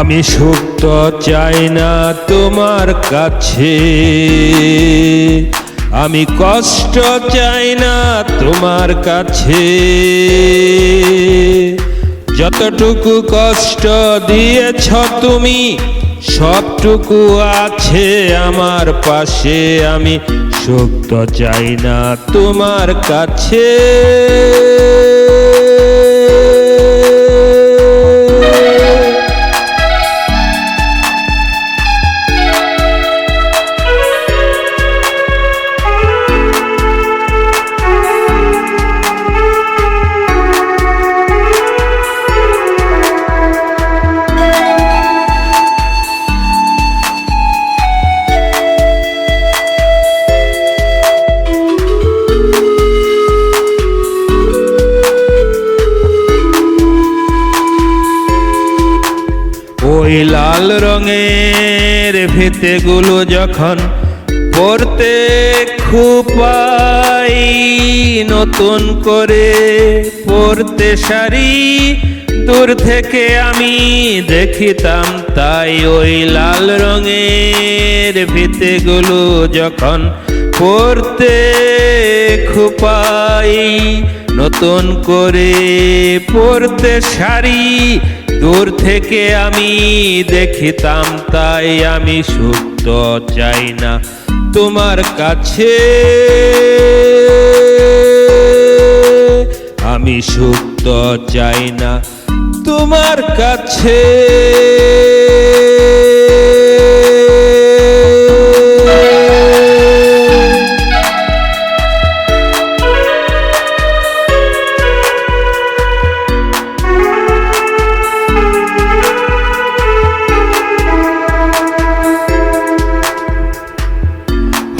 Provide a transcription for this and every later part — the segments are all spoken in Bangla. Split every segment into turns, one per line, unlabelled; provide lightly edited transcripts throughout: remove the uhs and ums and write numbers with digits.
আমি সুখ তো চাই না তোমার কাছে, আমি কষ্ট চাই না তোমার কাছে। যতটুকু কষ্ট দিয়েছ তুমি সবটুকু আছে আমার পাশে, আমি সুখ তো চাই না তোমার কাছে। ওই লাল রঙের ফিতেগুলো যখন পরতে খুপাই, নতুন করে পরতে শাড়ি দূর থেকে আমি দেখিতাম তাই। ওই লাল রঙের ফিতেগুলো যখন পরতে খুপাই, নতুন করে পরতে শাড়ি দূর থেকে আমি দেখিতাম তাই। আমি সুখ তো চাই না তোমার কাছে, আমি সুখ তো চাই না তোমার কাছে।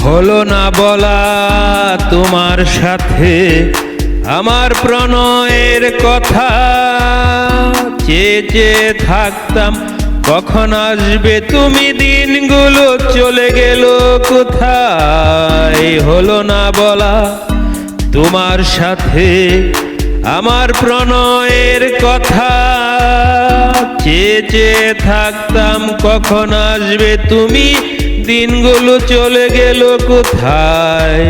হলো না বলা তোমার সাথে আমার প্রণয়ের কথা, চেয়ে চেয়ে থাকতাম কখন আসবে তুমি, দিনগুলো চলে গেল কোথায়। হলো না বলা তোমার সাথে আমার প্রণয়ের কথা, চেয়ে চেয়ে থাকতাম কখন আসবে তুমি, দিনগুলো চলে গেল কোথায়।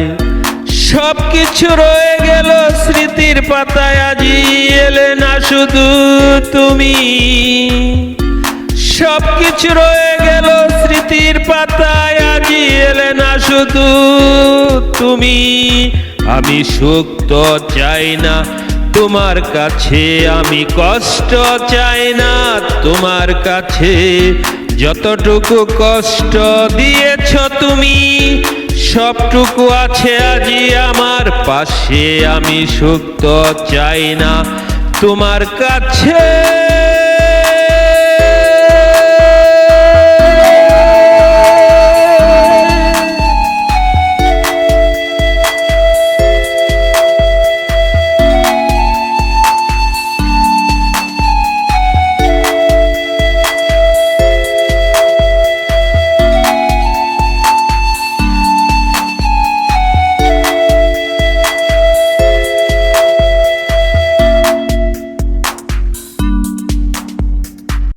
সবকিছু রয়ে গেল স্মৃতির পাতায়, আজি এলে না শুধু তুমি। সবকিছু রয়ে গেল স্মৃতির পাতায়, আজি এলে না শুধু তুমি। আমি সুখ তো চাই না তোমার কাছে, আমি কষ্ট চাই না তোমার কাছে। যতটুকু কষ্ট দিয়েছ তুমি সবটুকু আছে আজি আমার পাশে, আমি সুখ তো চাই না তোমার কাছে।